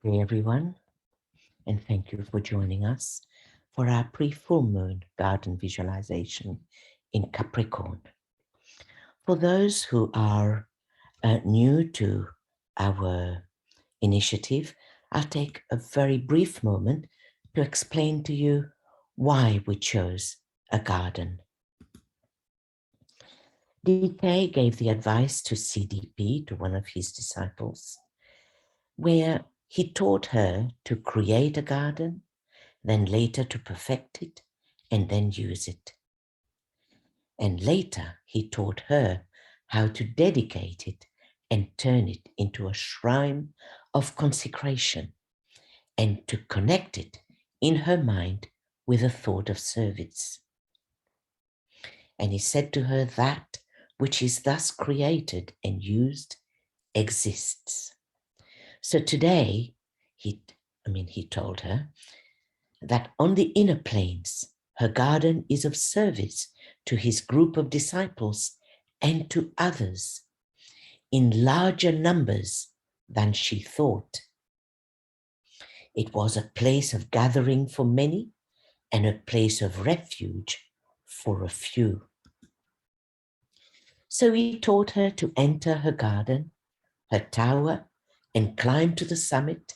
Hey everyone, and thank you for joining us for our pre-full moon garden visualization in Capricorn. For those who are new to our initiative, I'll take a very brief moment to explain to you why we chose a garden. DK gave the advice to CDP, to one of his disciples, where he taught her to create a garden, then later to perfect it, and then use it. And later he taught her how to dedicate it and turn it into a shrine of consecration and to connect it in her mind with a thought of service. And he said to her, that which is thus created and used exists. So today, he told her that on the inner planes, her garden is of service to his group of disciples and to others in larger numbers than she thought. It was a place of gathering for many and a place of refuge for a few. So he taught her to enter her garden, her tower, and climb to the summit,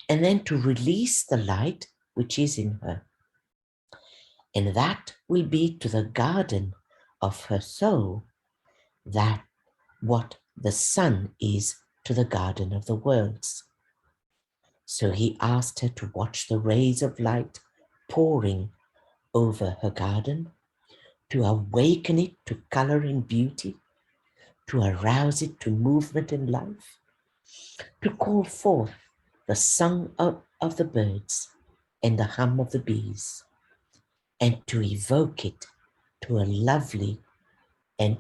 and then to release the light which is in her. And that will be to the garden of her soul, that what the sun is to the garden of the worlds. So he asked her to watch the rays of light pouring over her garden, to awaken it to color and beauty, to arouse it to movement and life, to call forth the song of the birds and the hum of the bees, and to evoke it to a lovely and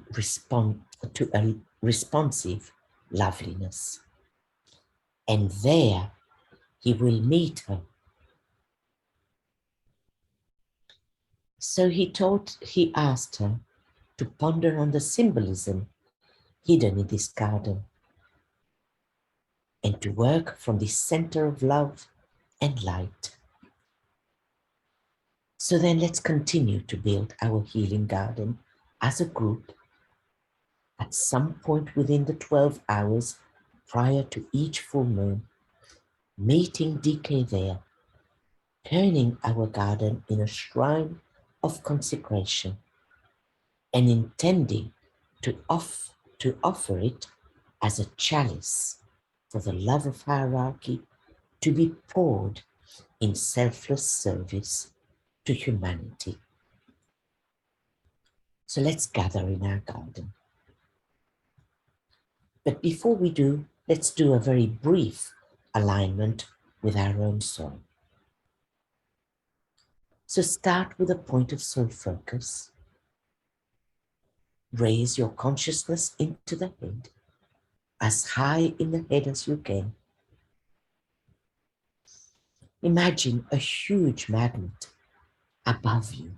to a responsive loveliness. And there he will meet her. So he asked her to ponder on the symbolism hidden in this garden and to work from the center of love and light. So then let's continue to build our healing garden as a group at some point within the 12 hours prior to each full moon, meeting DK there, turning our garden in a shrine of consecration and intending to offer it as a chalice for the love of hierarchy to be poured in selfless service to humanity. So let's gather in our garden. But before we do, let's do a very brief alignment with our own soul. So start with a point of soul focus. Raise your consciousness into the head, as high in the head as you can. Imagine a huge magnet above you.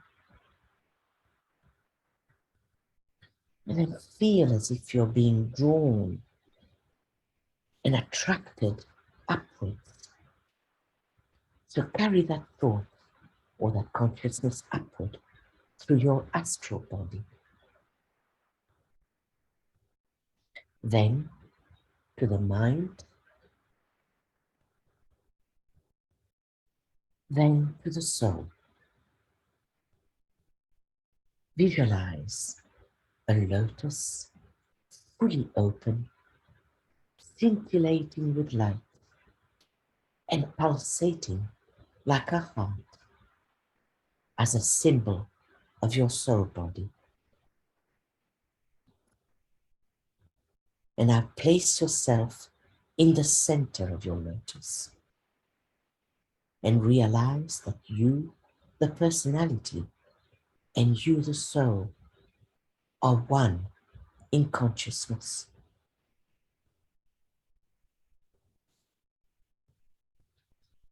And then feel as if you're being drawn and attracted upwards. So carry that thought or that consciousness upward through your astral body. Then to the mind, then to the soul. Visualize a lotus fully open, scintillating with light and pulsating like a heart as a symbol of your soul body. And now place yourself in the center of your lotus and realize that you, the personality, and you, the soul, are one in consciousness.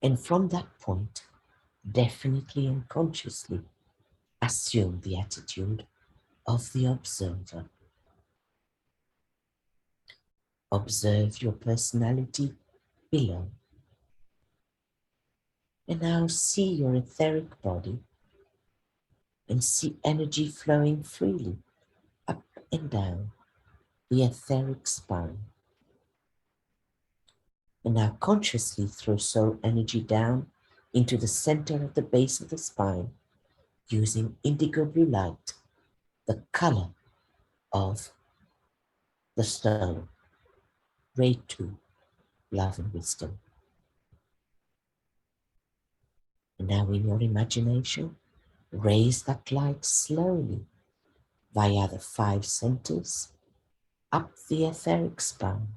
And from that point, definitely and consciously, assume the attitude of the observer. Observe your personality below, And now see your etheric body and see energy flowing freely up and down the etheric spine. And now consciously throw soul energy down into the center of the base of the spine using indigo blue light, the color of the soul, ray 2, love and wisdom. And now in your imagination, raise that light slowly via the 5 centers up the etheric spine.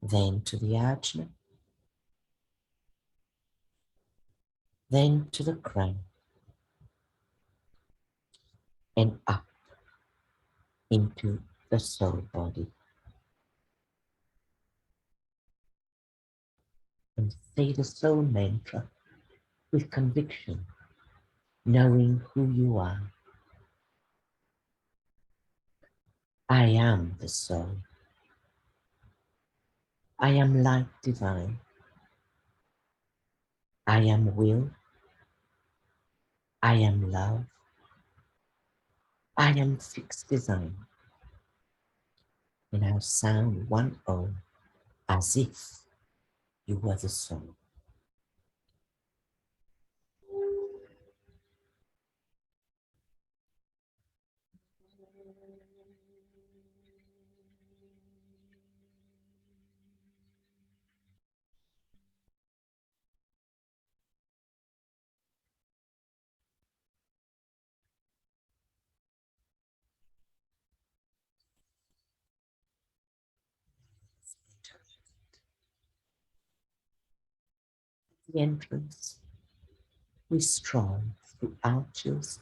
Then to the ajna, then to the crown, and up into the soul body. And say the soul mantra with conviction, knowing who you are. I am the soul. I am light divine. I am will. I am love. I am fixed design. And now sound one O as if you were the soul. The entrance, we stroll through arches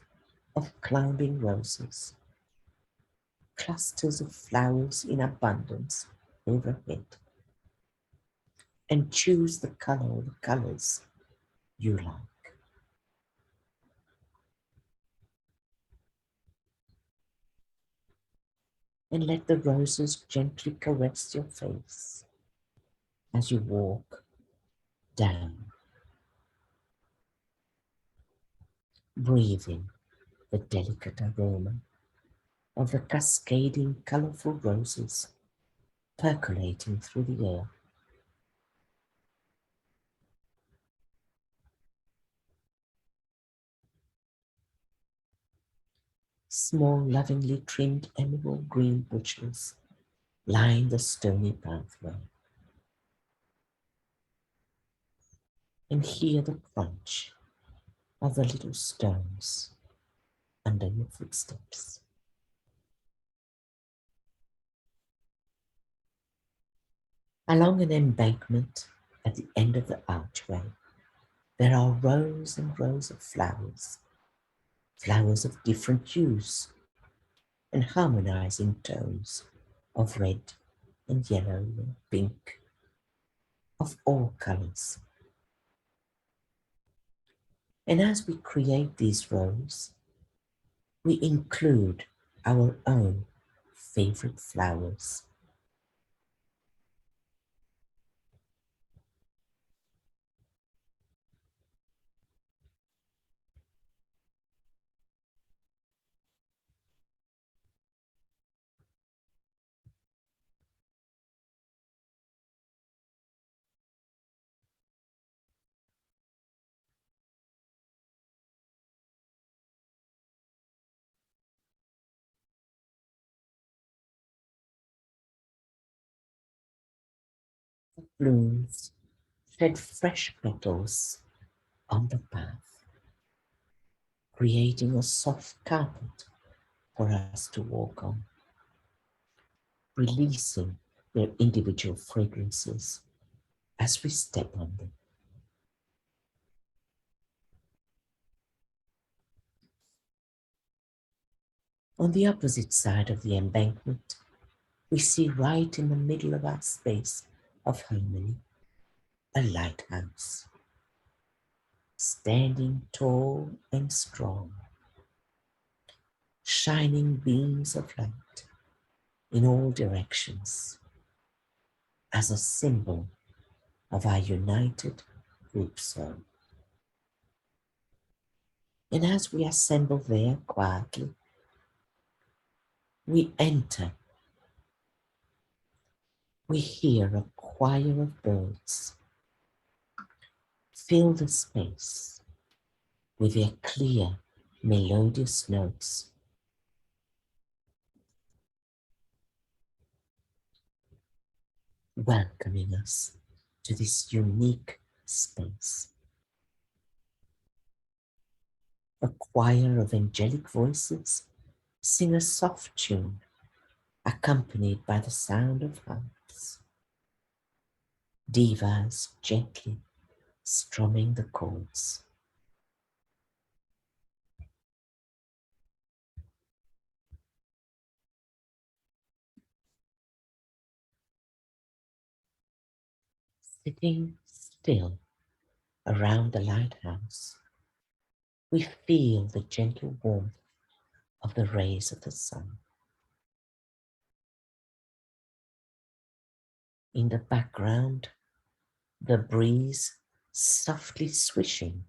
of climbing roses, clusters of flowers in abundance overhead, and choose the color or the colors you like. And let the roses gently caress your face as you walk down, breathing the delicate aroma of the cascading colorful roses percolating through the air. Small, lovingly trimmed emerald green bushes line the stony pathway. And hear the crunch of the little stones under your footsteps. Along an embankment at the end of the archway, there are rows and rows of flowers, flowers of different hues and harmonizing tones of red and yellow and pink, of all colors. And as we create these rows, we include our own favorite flowers. The blooms shed fresh petals on the path, creating a soft carpet for us to walk on, releasing their individual fragrances as we step on them. On the opposite side of the embankment, we see right in the middle of our space of harmony a lighthouse, standing tall and strong, shining beams of light in all directions, as a symbol of our united group soul. And as we assemble there quietly, we enter. We hear a choir of birds fill the space with their clear, melodious notes, welcoming us to this unique space. A choir of angelic voices sing a soft tune, accompanied by the sound of harps. Divas gently strumming the chords. Sitting still around the lighthouse, we feel the gentle warmth of the rays of the sun. In the background, the breeze softly swishing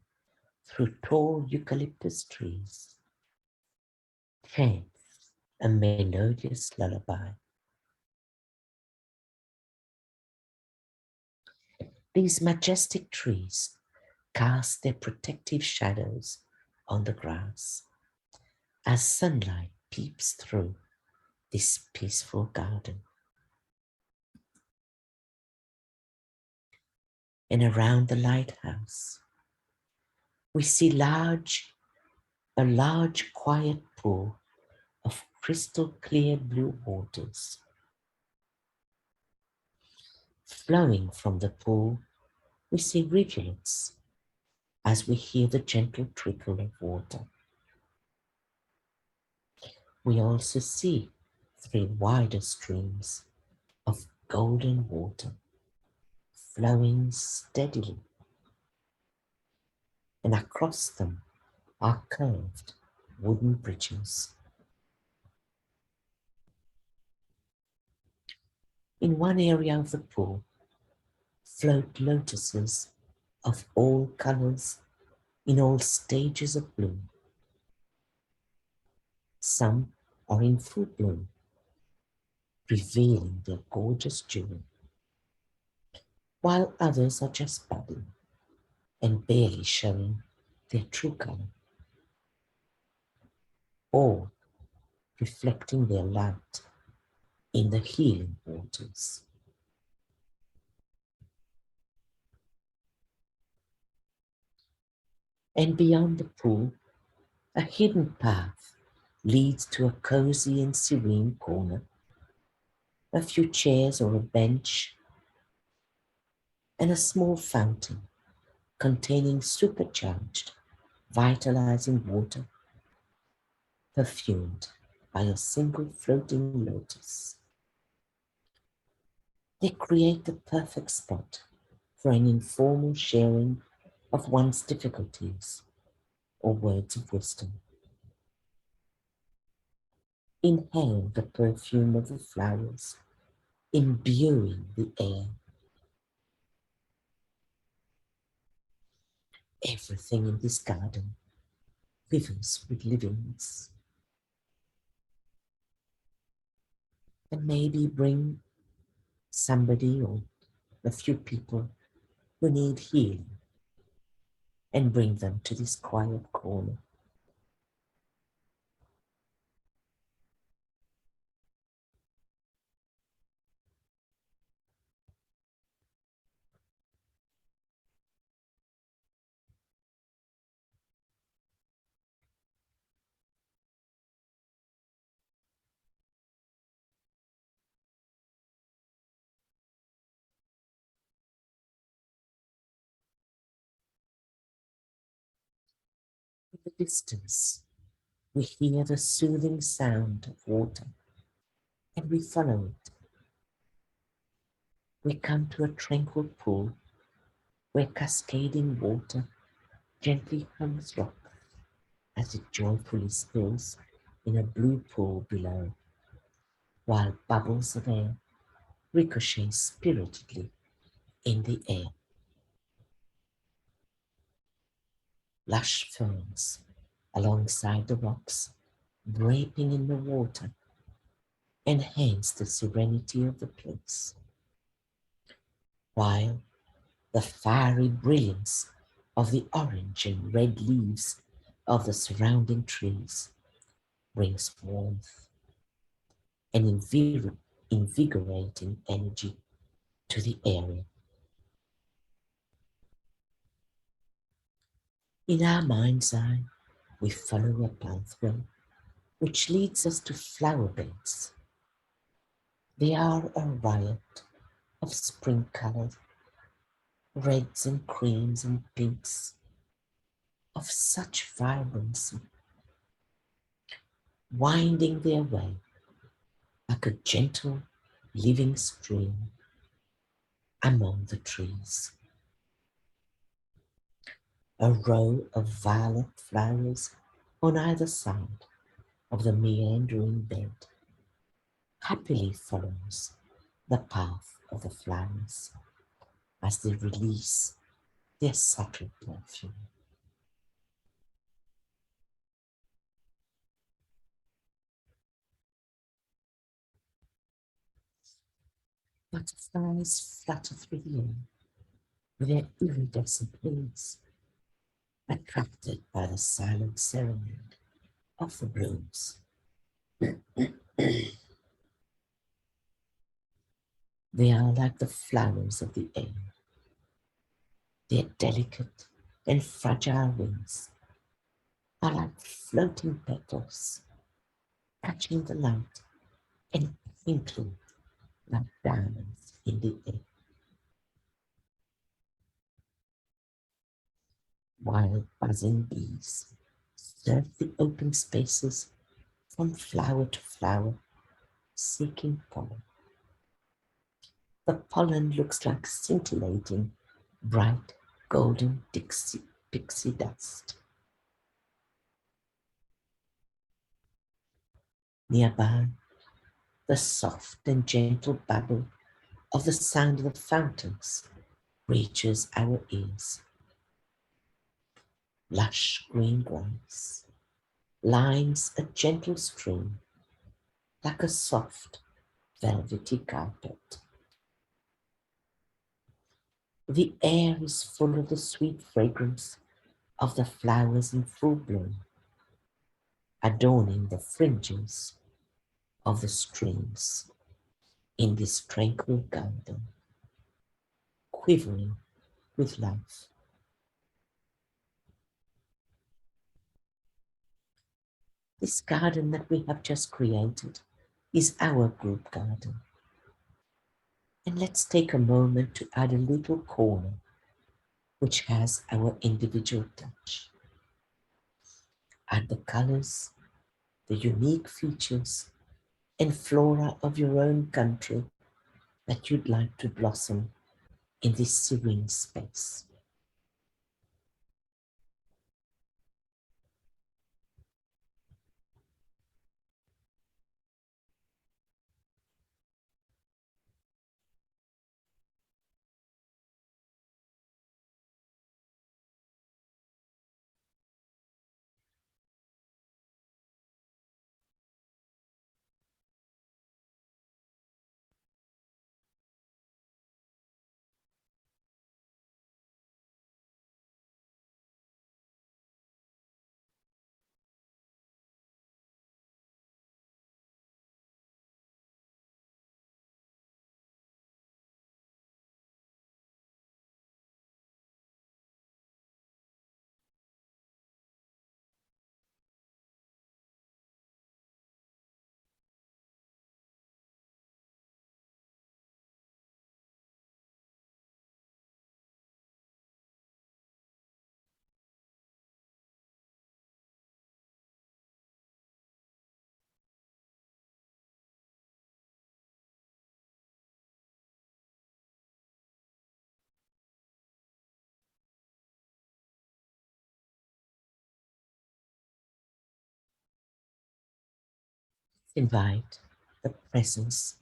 through tall eucalyptus trees chants a melodious lullaby. These majestic trees cast their protective shadows on the grass as sunlight peeps through this peaceful garden. And around the lighthouse, we see a large quiet pool of crystal clear blue waters. Flowing from the pool, we see rivulets as we hear the gentle trickle of water. We also see three wider streams of golden water flowing steadily, and across them are curved wooden bridges. In one area of the pool float lotuses of all colors in all stages of bloom. Some are in full bloom, revealing their gorgeous jewel, while others are just budding and barely showing their true color, all reflecting their light in the healing waters. And beyond the pool, a hidden path leads to a cozy and serene corner. A few chairs or a bench, and a small fountain containing supercharged, vitalizing water, perfumed by a single floating lotus. They create the perfect spot for an informal sharing of one's difficulties or words of wisdom. Inhale the perfume of the flowers, imbuing the air. Everything in this garden quivers with livingness. And maybe bring somebody or a few people who need healing and bring them to this quiet corner. In the distance, we hear the soothing sound of water and we follow it. We come to a tranquil pool where cascading water gently hugs rock as it joyfully spills in a blue pool below, while bubbles of air ricochets spiritedly in the air. Lush ferns alongside the rocks, draping in the water, enhance the serenity of the place, while the fiery brilliance of the orange and red leaves of the surrounding trees brings warmth and invigorating energy to the area. In our mind's eye, we follow a pathway which leads us to flower beds. They are a riot of spring colors, reds and creams and pinks, of such vibrancy, winding their way like a gentle living stream among the trees. A row of violet flowers on either side of the meandering bed happily follows the path of the flowers as they release their subtle perfume. Butterflies flutter through the air with their iridescent wings, attracted by the silent serenade of the blooms. They are like the flowers of the air. Their delicate and fragile wings are like floating petals, catching the light and twinkling like diamonds in the air. While buzzing bees search the open spaces from flower to flower, seeking pollen. The pollen looks like scintillating, bright, golden pixie dust. Nearby, the soft and gentle babble of the sound of the fountains reaches our ears. Lush green grass lines a gentle stream like a soft, velvety carpet. The air is full of the sweet fragrance of the flowers in full bloom, adorning the fringes of the streams in this tranquil garden, quivering with life. This garden that we have just created is our group garden. And let's take a moment to add a little corner which has our individual touch. Add the colors, the unique features, and flora of your own country that you'd like to blossom in this serene space. Invite the presence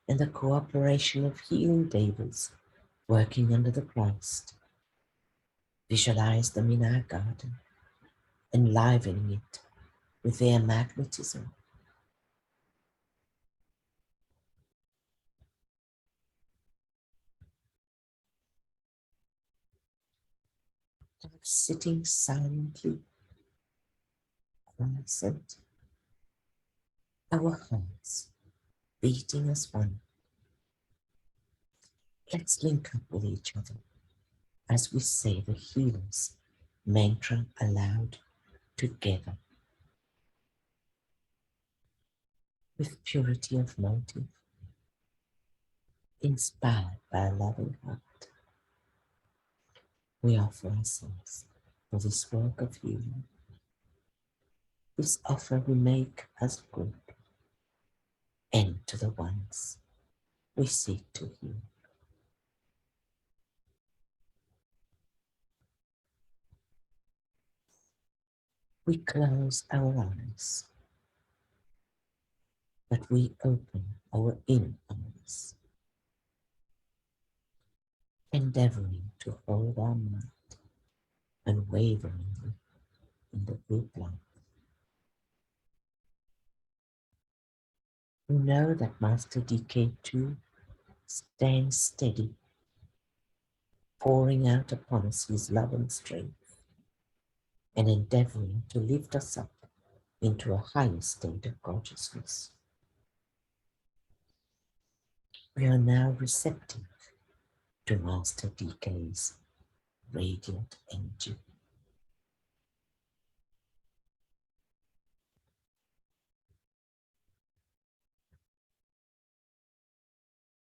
and the cooperation of healing devas working under the Christ. Visualize them in our garden, enlivening it with their magnetism. Sitting silently, quiescent, our hearts beating as one. Let's link up with each other as we say the healer's mantra aloud together with purity of motive, inspired by a loving heart. We offer ourselves for this work of healing. This offer we make as a group and to the ones we seek to heal. We close our eyes, but we open our inner eyes, endeavoring to hold our mind unwaveringly in the group light. We know that Master DK2 stands steady, pouring out upon us his love and strength, and endeavoring to lift us up into a higher state of consciousness. We are now receptive to Master DK's radiant energy.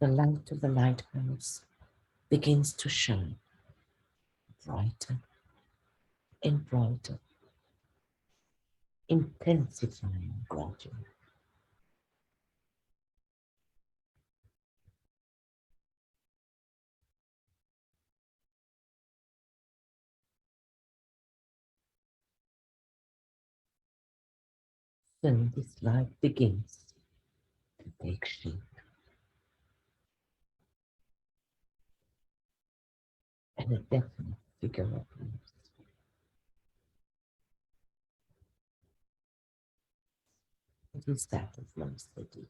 The light of the lighthouse begins to shine brighter and brighter, intensifying gradually. So this light begins to take shape, and a definite figure appears. It is that of Master D.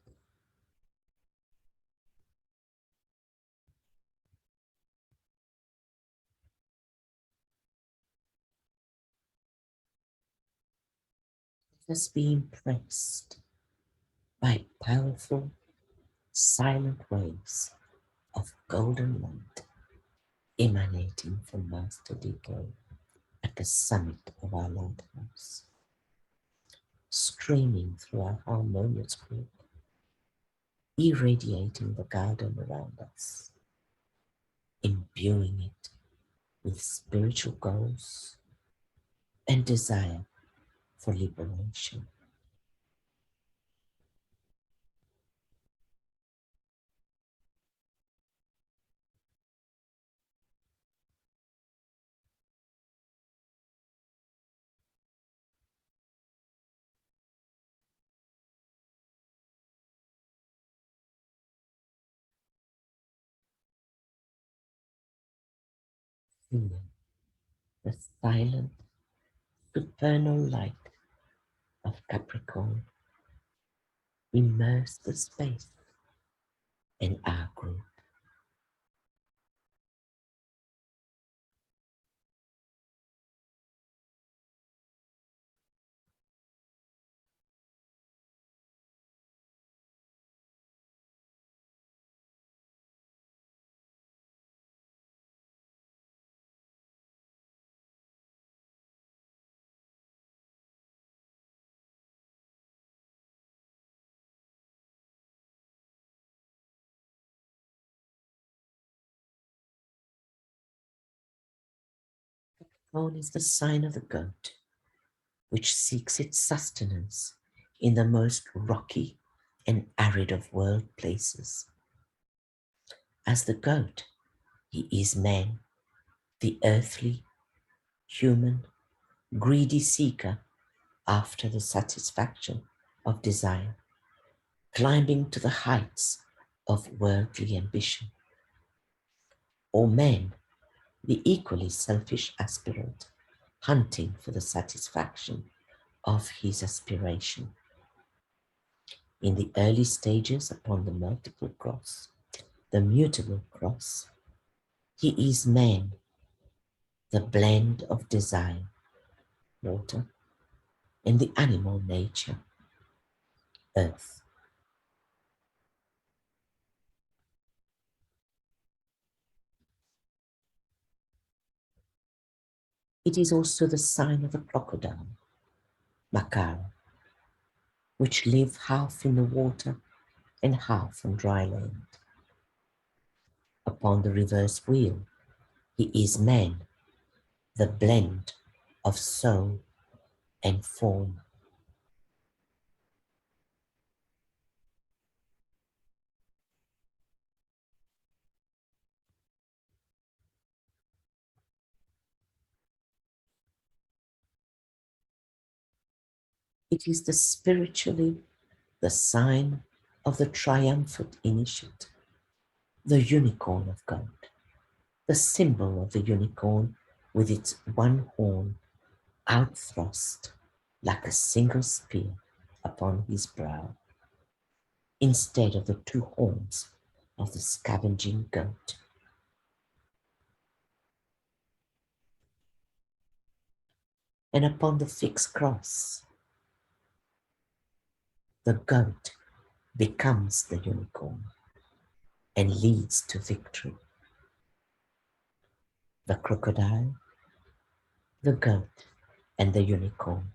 It has been pressed by powerful, silent waves of golden light emanating from Master DK at the summit of our lighthouse, streaming through our harmonious group, irradiating the garden around us, imbuing it with spiritual goals and desire for liberation. Feeling the silent, supernal light of Capricorn immerse the space in our group. Capricorn is the sign of the goat, which seeks its sustenance in the most rocky and arid of world places. As the goat, he is man, the earthly, human, greedy seeker after the satisfaction of desire, climbing to the heights of worldly ambition, or man, the equally selfish aspirant, hunting for the satisfaction of his aspiration. In the early stages upon the multiple cross, the mutable cross, he is man, the blend of desire, water, and the animal nature, earth. It is also the sign of a crocodile, Makara, which live half in the water and half on dry land. Upon the reverse wheel, he is man, the blend of soul and form. It is spiritually the sign of the triumphant initiate, the unicorn of God, the symbol of the unicorn with its one horn outthrust like a single spear upon his brow, instead of the two horns of the scavenging goat. And upon the fixed cross, the goat becomes the unicorn and leads to victory. The crocodile, the goat, and the unicorn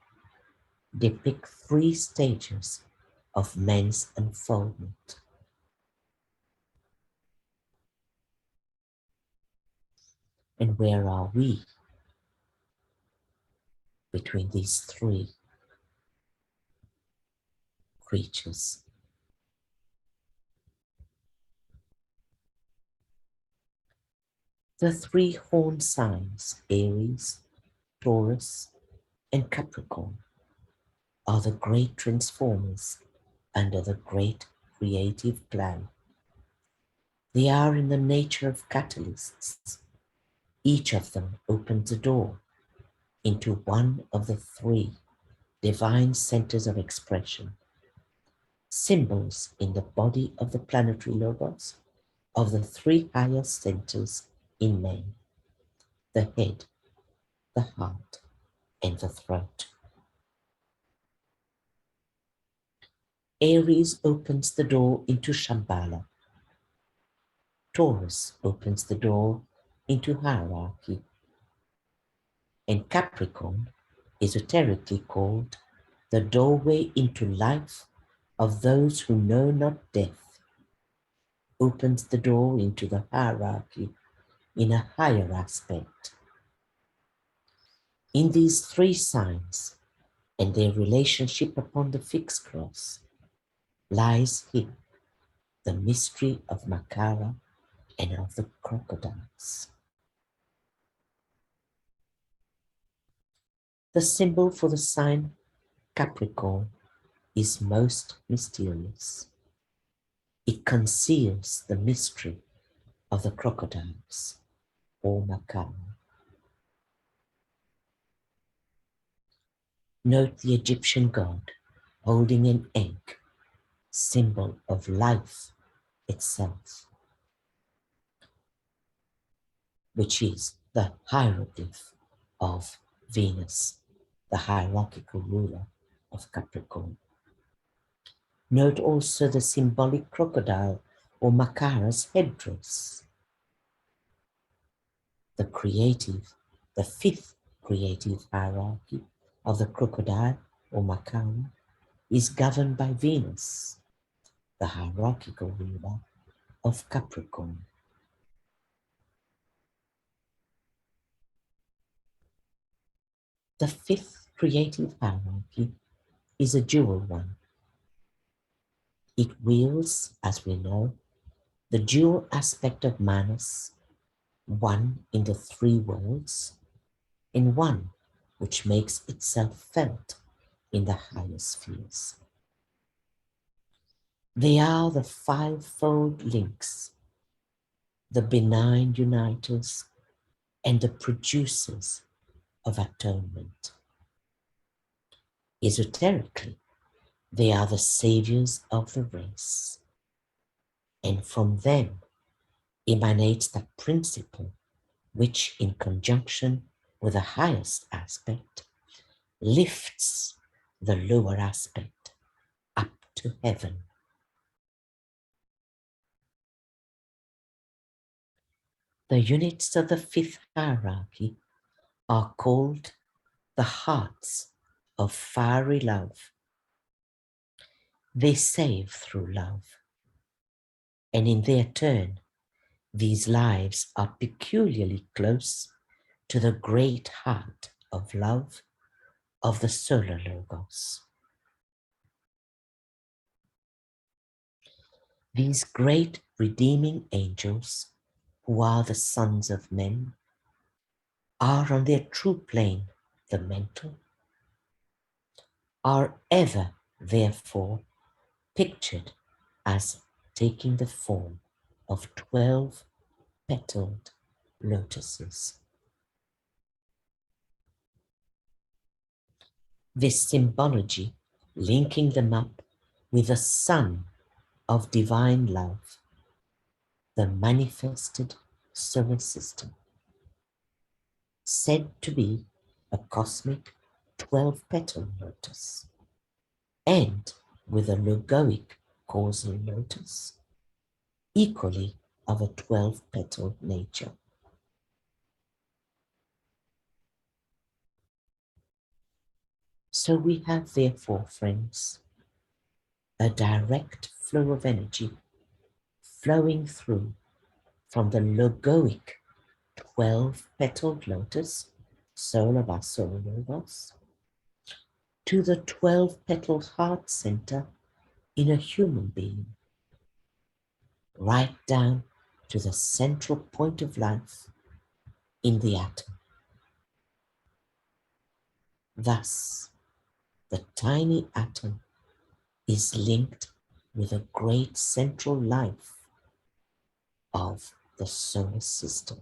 depict three stages of man's unfoldment. And where are we between these three creatures? The three horn signs, Aries, Taurus, and Capricorn, are the great transformers under the great creative plan. They are in the nature of catalysts. Each of them opens a door into one of the three divine centers of expression, symbols in the body of the planetary logos of the three highest centers in man, the head, the heart, and the throat. Aries opens the door into Shambhala. Taurus opens the door into hierarchy. And Capricorn, esoterically called the doorway into life of those who know not death, opens the door into the hierarchy in a higher aspect. In these three signs and their relationship upon the fixed cross lies hid the mystery of Makara and of the crocodiles. The symbol for the sign Capricorn is most mysterious. It conceals the mystery of the crocodiles, or Makara. Note the Egyptian god holding an egg, symbol of life itself, which is the hieroglyph of Venus, the hierarchical ruler of Capricorn. Note also the symbolic crocodile or Makara's headdress. The creative, the fifth creative hierarchy of the crocodile or Makara is governed by Venus, the hierarchical ruler of Capricorn. The fifth creative hierarchy is a dual one. It wields, as we know, the dual aspect of Manas, one in the three worlds, and one which makes itself felt in the higher spheres. They are the fivefold links, the benign uniters, and the producers of atonement. Esoterically, they are the saviors of the race, and from them emanates the principle which, in conjunction with the highest aspect, lifts the lower aspect up to heaven. The units of the fifth hierarchy are called the hearts of fiery love. They save through love, and in their turn, these lives are peculiarly close to the great heart of love of the solar logos. These great redeeming angels, who are the sons of men, are on their true plane, the mental, are ever, therefore, pictured as taking the form of 12 petaled lotuses. This symbology linking them up with the sun of divine love, the manifested solar system, said to be a cosmic 12-petal lotus, and with a logoic causal lotus, equally of a 12-petal nature. So we have, therefore, friends, a direct flow of energy flowing through from the logoic 12-petaled lotus, soul of our solar logos, to the 12-petaled heart center in a human being, right down to the central point of life in the atom. Thus, the tiny atom is linked with a great central life of the solar system.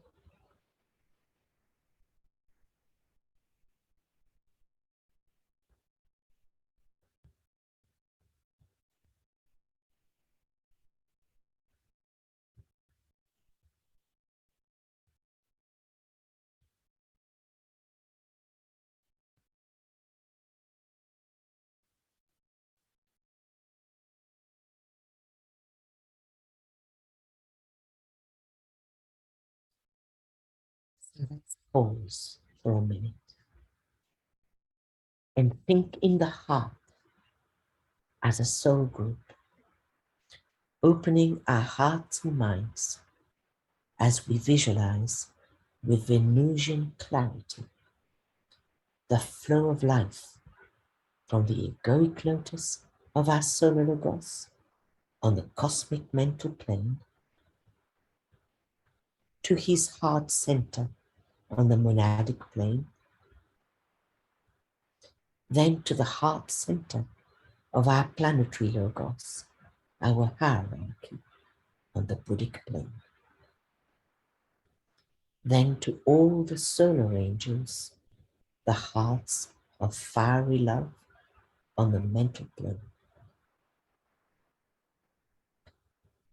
So let's pause for a minute and think in the heart as a soul group, opening our hearts and minds as we visualize with Venusian clarity the flow of life from the egoic lotus of our solar logos on the cosmic mental plane to his heart center on the monadic plane, then to the heart center of our planetary logos, our hierarchy on the Buddhic plane, then to all the solar angels, the hearts of fiery love on the mental plane,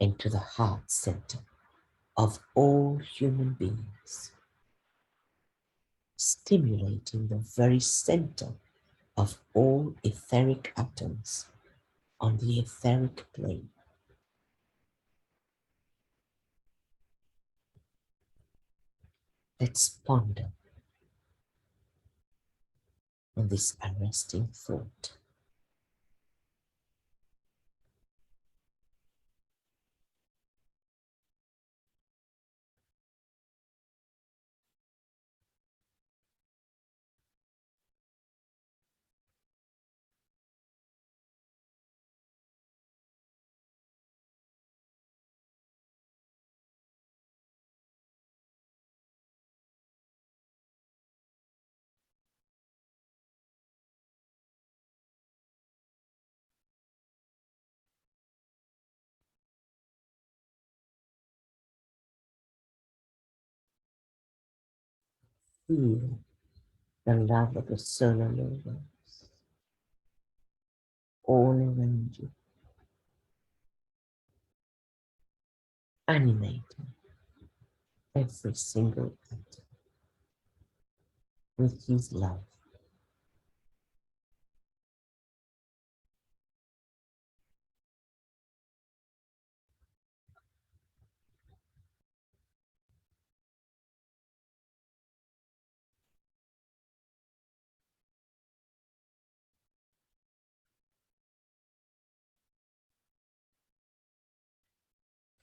and to the heart center of all human beings, stimulating the very center of all etheric atoms on the etheric plane. Let's ponder on this arresting thought. Feel the love of the solar logos all around you, animating every single atom with his love.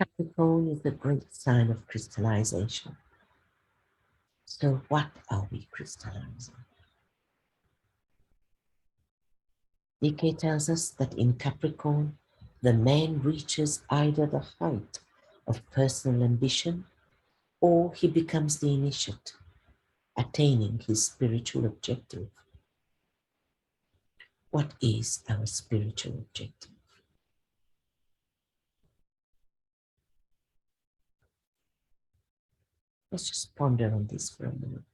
Capricorn is the great sign of crystallization. So what are we crystallizing? DK tells us that in Capricorn, the man reaches either the height of personal ambition or he becomes the initiate, attaining his spiritual objective. What is our spiritual objective? Let's just ponder on this for a minute.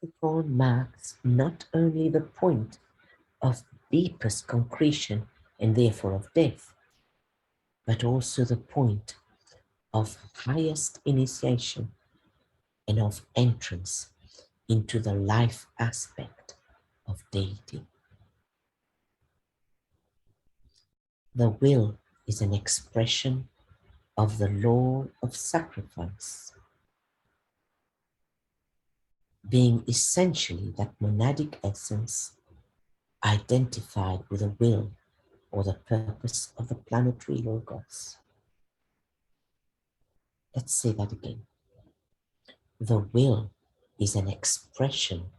Capricorn marks not only the point of deepest concretion and therefore of death, but also the point of highest initiation and of entrance into the life aspect of deity. The will is an expression of the law of sacrifice, being essentially that monadic essence identified with the will or the purpose of the planetary logos. Let's say that again. The will is an expression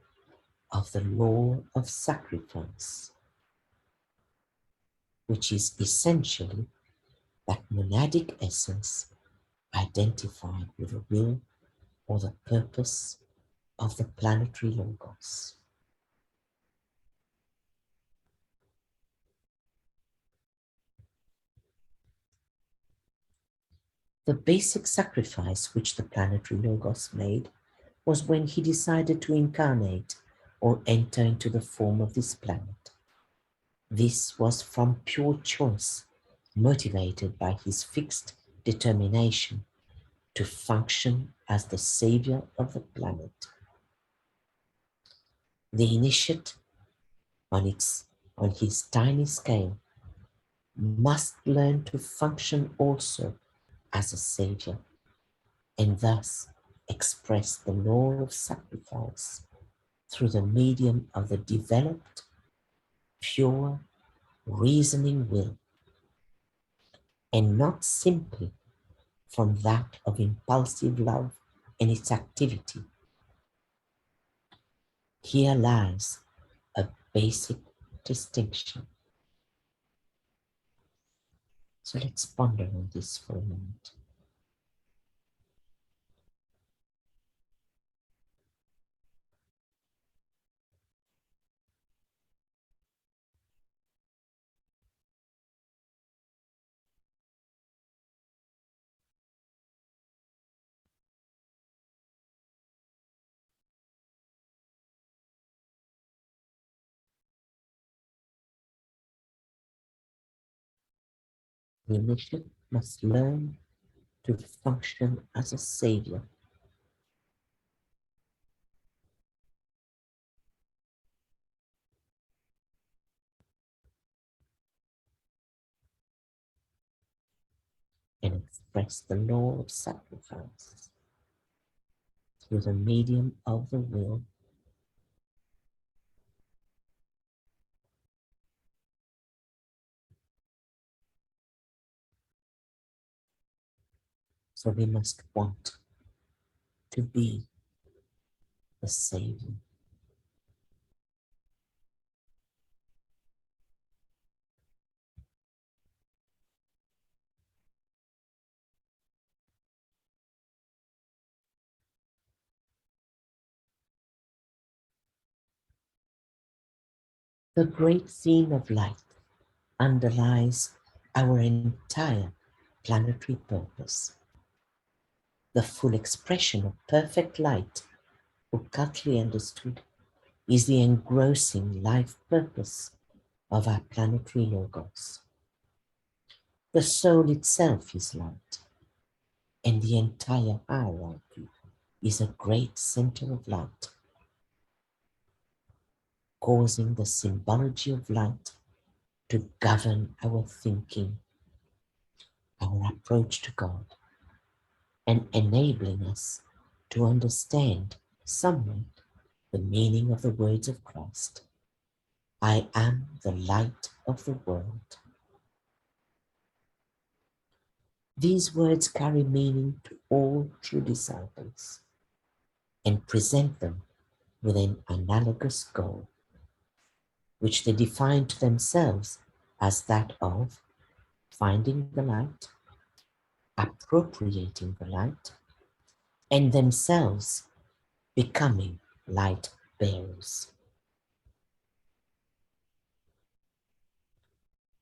of the law of sacrifice, which is essentially that monadic essence identified with the will or the purpose of the planetary logos. The basic sacrifice which the planetary logos made was when he decided to incarnate or enter into the form of this planet. This was from pure choice, motivated by his fixed determination to function as the savior of the planet. The initiate, on his tiny scale, must learn to function also as a savior, and thus express the law of sacrifice through the medium of the developed, pure, reasoning will, and not simply from that of impulsive love and its activity. Here lies a basic distinction. So let's ponder on this for a moment. The initiate must learn to function as a savior. And express the law of sacrifice through the medium of the will, So we must want to be the Savior. The great theme of light underlies our entire planetary purpose. The full expression of perfect light, occultly understood, is the engrossing life purpose of our planetary logos. The soul itself is light, and the entire hierarchy is a great center of light, causing the symbology of light to govern our thinking, our approach to God, and enabling us to understand somewhat the meaning of the words of Christ. I am the light of the world. These words carry meaning to all true disciples and present them with an analogous goal, which they define to themselves as that of finding the light, appropriating the light, and themselves becoming light bearers.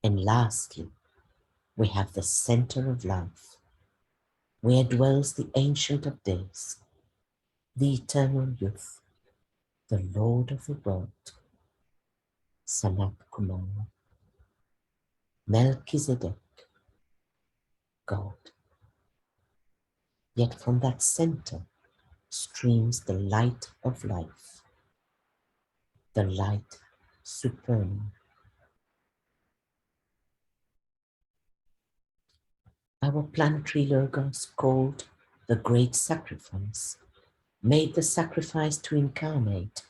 And lastly, we have the center of life, where dwells the Ancient of Days, the eternal youth, the Lord of the world, Sanat Kumara, Melchizedek, God. Yet from that center streams the light of life, the light supernal. Our planetary logos, called the Great Sacrifice, made the sacrifice to incarnate,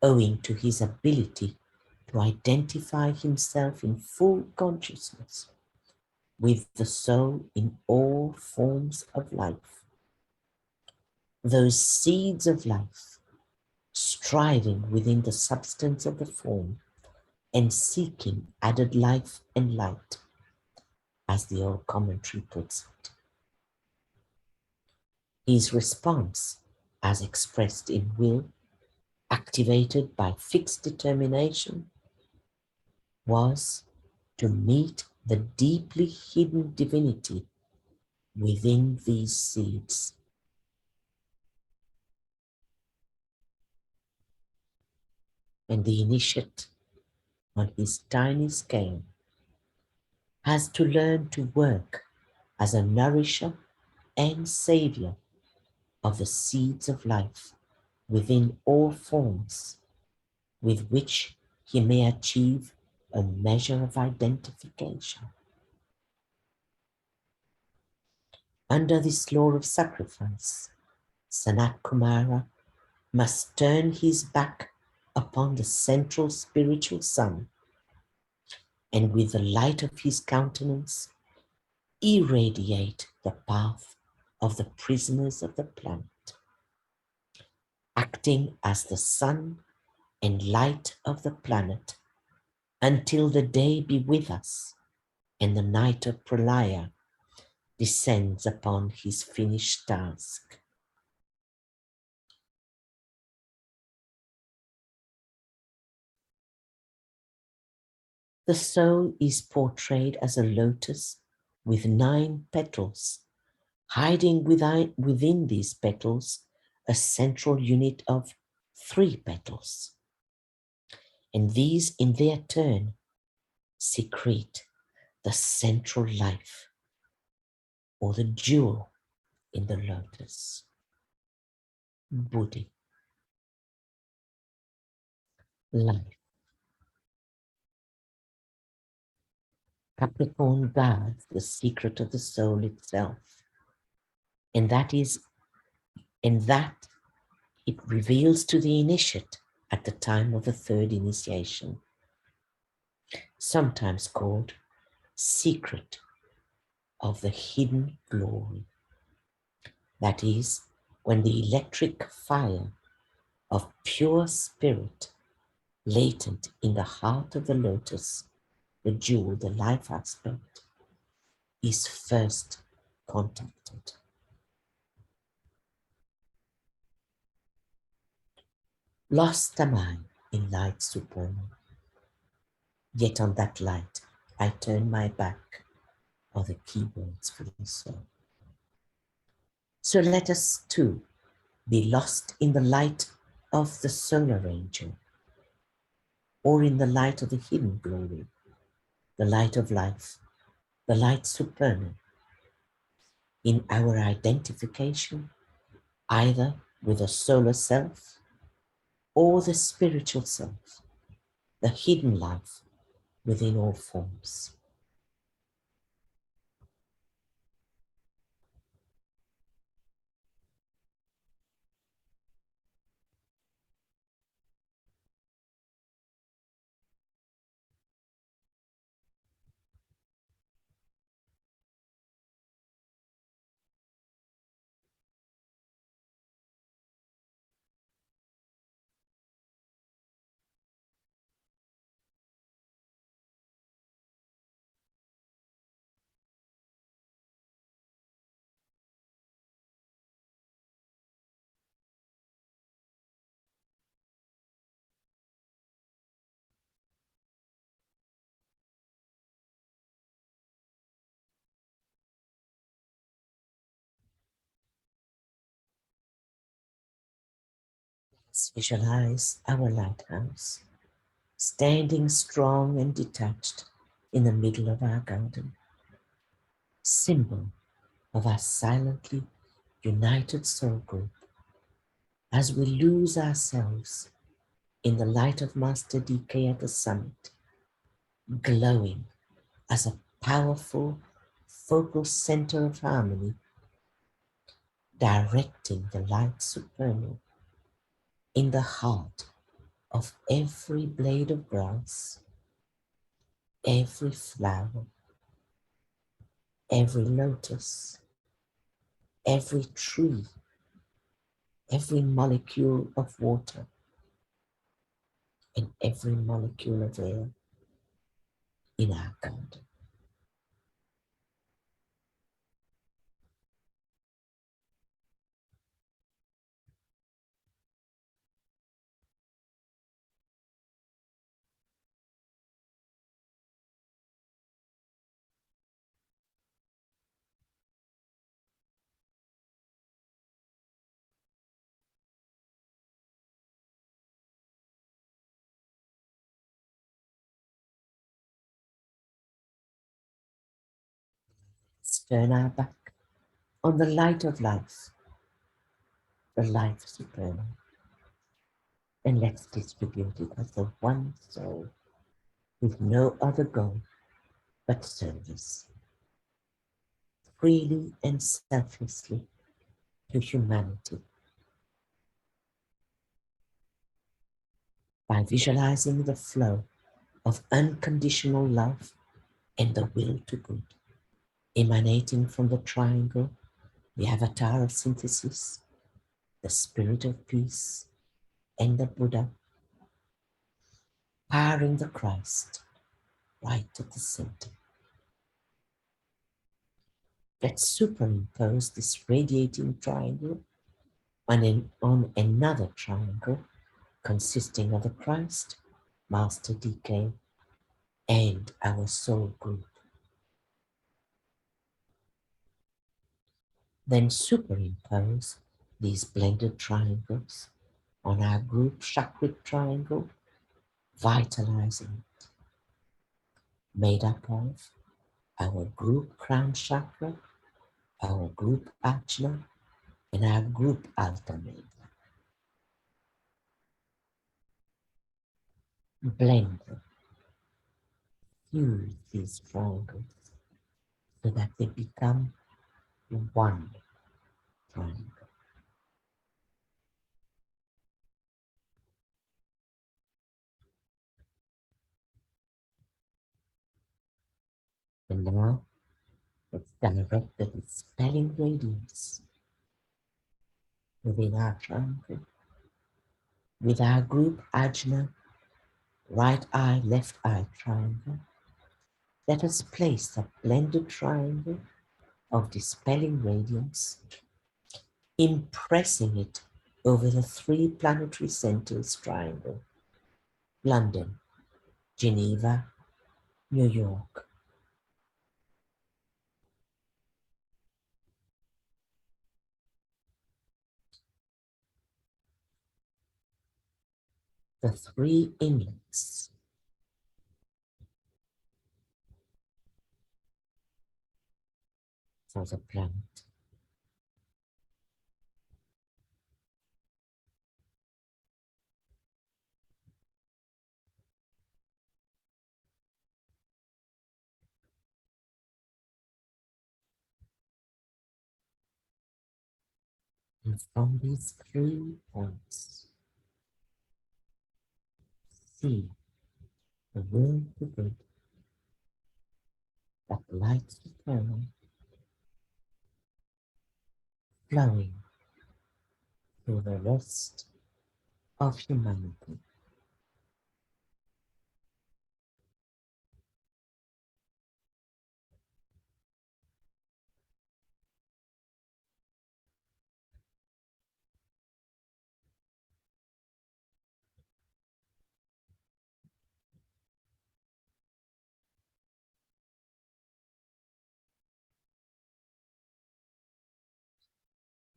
owing to his ability to identify himself in full consciousness with the soul in all forms of life. Those seeds of life, striving within the substance of the form and seeking added life and light, as the old commentary puts it. His response, as expressed in will, activated by fixed determination, was to meet the deeply hidden divinity within these seeds. And the initiate, on his tiny scale, has to learn to work as a nourisher and savior of the seeds of life within all forms, with which he may achieve a measure of identification. Under this law of sacrifice, Sanat Kumara must turn his back upon the central spiritual sun, and with the light of his countenance, irradiate the path of the prisoners of the planet, acting as the sun and light of the planet until the day be with us and the night of Pralaya descends upon his finished task. The soul is portrayed as a lotus with 9 petals, hiding within these petals a central unit of 3 petals. And these, in their turn, secrete the central life, or the jewel in the lotus, Buddhi, life. Capricorn guards the secret of the soul itself, and that it reveals to the initiate at the time of the 3rd initiation, sometimes called secret of the hidden glory. That is, when the electric fire of pure spirit latent in the heart of the lotus, the jewel, the life aspect, is first contacted. Lost am I in light supernal, yet on that light I turn my back, are the keywords for the soul. So let us too be lost in the light of the solar angel, or in the light of the hidden glory, the light of life, the light supernal, in our identification either with the solar self or the spiritual self, the hidden life within all forms. Let's visualize our lighthouse, standing strong and detached in the middle of our garden, symbol of our silently united soul group as we lose ourselves in the light of Master DK at the summit, glowing as a powerful focal center of harmony, directing the light supernal in the heart of every blade of grass, every flower, every lotus, every tree, every molecule of water, and every molecule of air in our garden. Let's turn our back on the light of life, the life supernal, and let's distribute it as the one soul with no other goal but service, freely and selflessly to humanity, by visualizing the flow of unconditional love and the will to good, emanating from the triangle, the avatar of synthesis, the spirit of peace, and the Buddha, powering the Christ right at the center. Let's superimpose this radiating triangle on another triangle consisting of the Christ, Master DK, and our soul group. Then superimpose these blended triangles on our group chakra triangle, vitalizing it, made up of our group crown chakra, our group ajna, and our group alternate. Blend them, fuse these triangles so that they become one triangle. And now let's direct the dispelling radiance within our triangle. With our group Ajna, right eye, left eye triangle, let us place a blended triangle of dispelling radiance, impressing it over the three planetary centers triangle: London, Geneva, New York. The three inlets for the planet. And from these 3 points, see the world within that lights eternal flowing through the rest of humanity.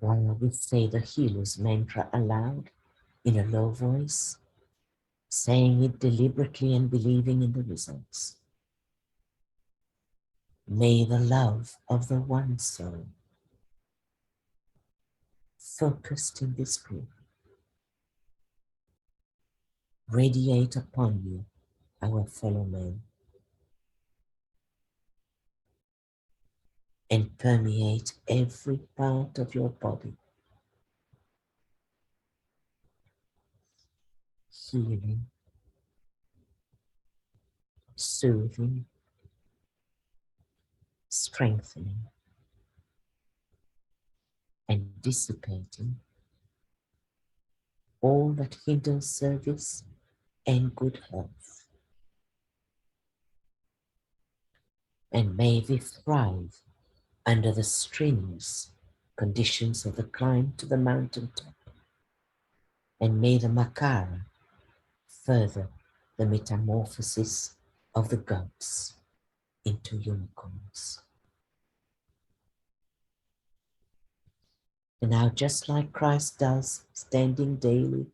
While we say the healer's mantra aloud in a low voice, saying it deliberately and believing in the results. May the love of the one soul focused in this group radiate upon you, our fellow man, and permeate every part of your body, healing, soothing, strengthening, and dissipating all that hinders service and good health. And may we thrive under the strenuous conditions of the climb to the mountaintop. And may the Makara further the metamorphosis of the goats into unicorns. And now, just like Christ does, standing daily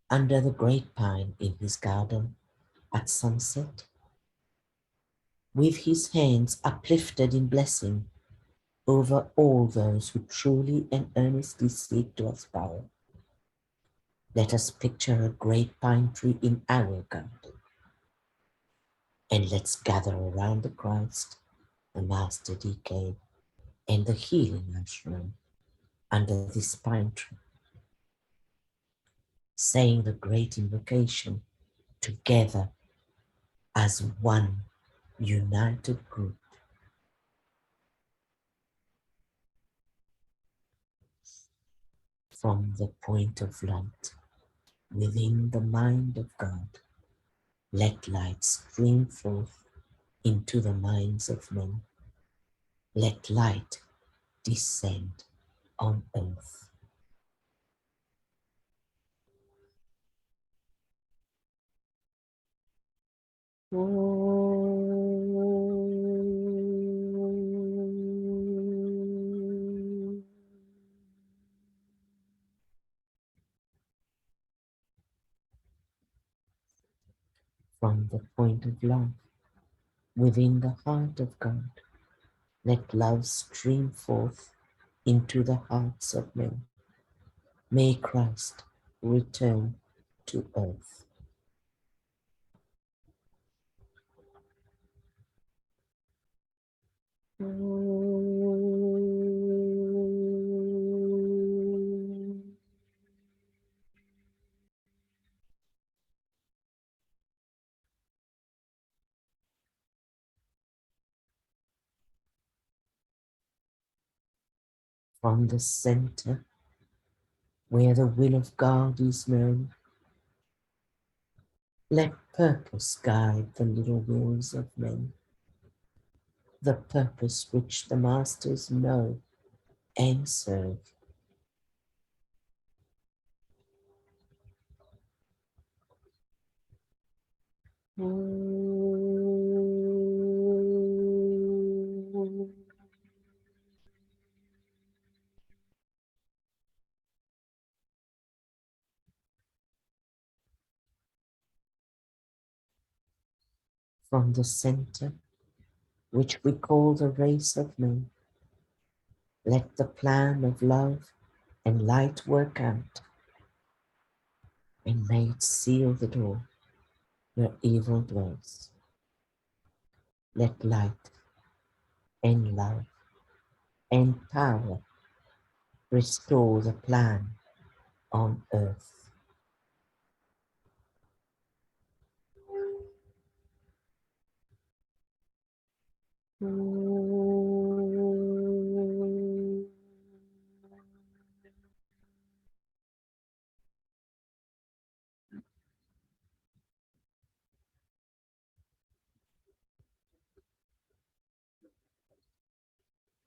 under the great pine in his garden at sunset, with his hands uplifted in blessing over all those who truly and earnestly seek to aspire, let us picture a great pine tree in our garden, and let's gather around the Christ, the Master DK, and the healing ashram under this pine tree, saying the great invocation together as one united group. From the point of light within the mind of God, let light stream forth into the minds of men. Let light descend on earth. From the point of love within the heart of God, let love stream forth into the hearts of men. May Christ return to earth. From the center where the will of God is known. Let purpose guide the little wills of men, the purpose which the masters know and serve. From the center, which we call the race of men, let the plan of love and light work out, and may it seal the door where evil dwells. Let light and love and power restore the plan on earth.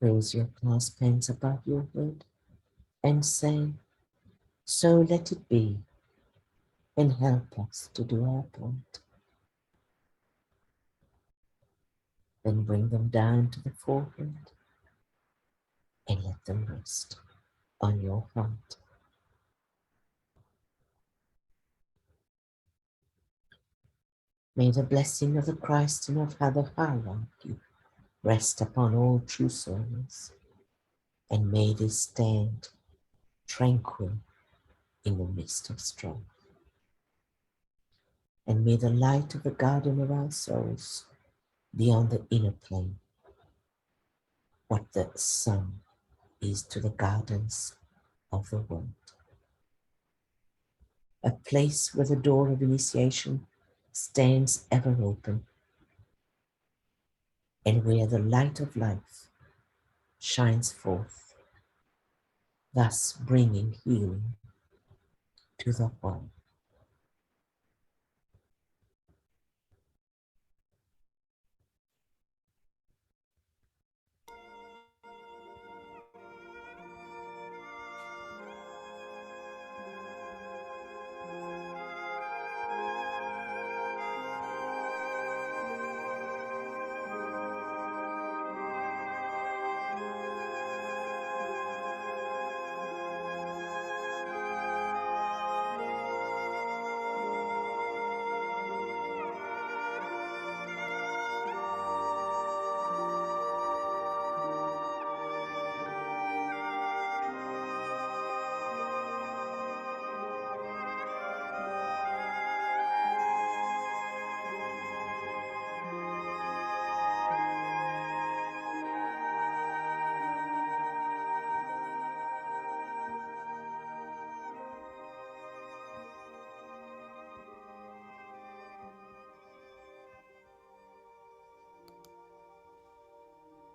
Raise your clasp hands above your head and say, so let it be, and help us to do our part. Then bring them down to the forehead and let them rest on your heart. May the blessing of the Christ and of the hierarchy rest upon all true souls, and may they stand tranquil in the midst of strife. And may the light of the garden of our souls be on the inner plane, what the sun is to the gardens of the world. A place where the door of initiation stands ever open, and where the light of life shines forth, thus bringing healing to the world.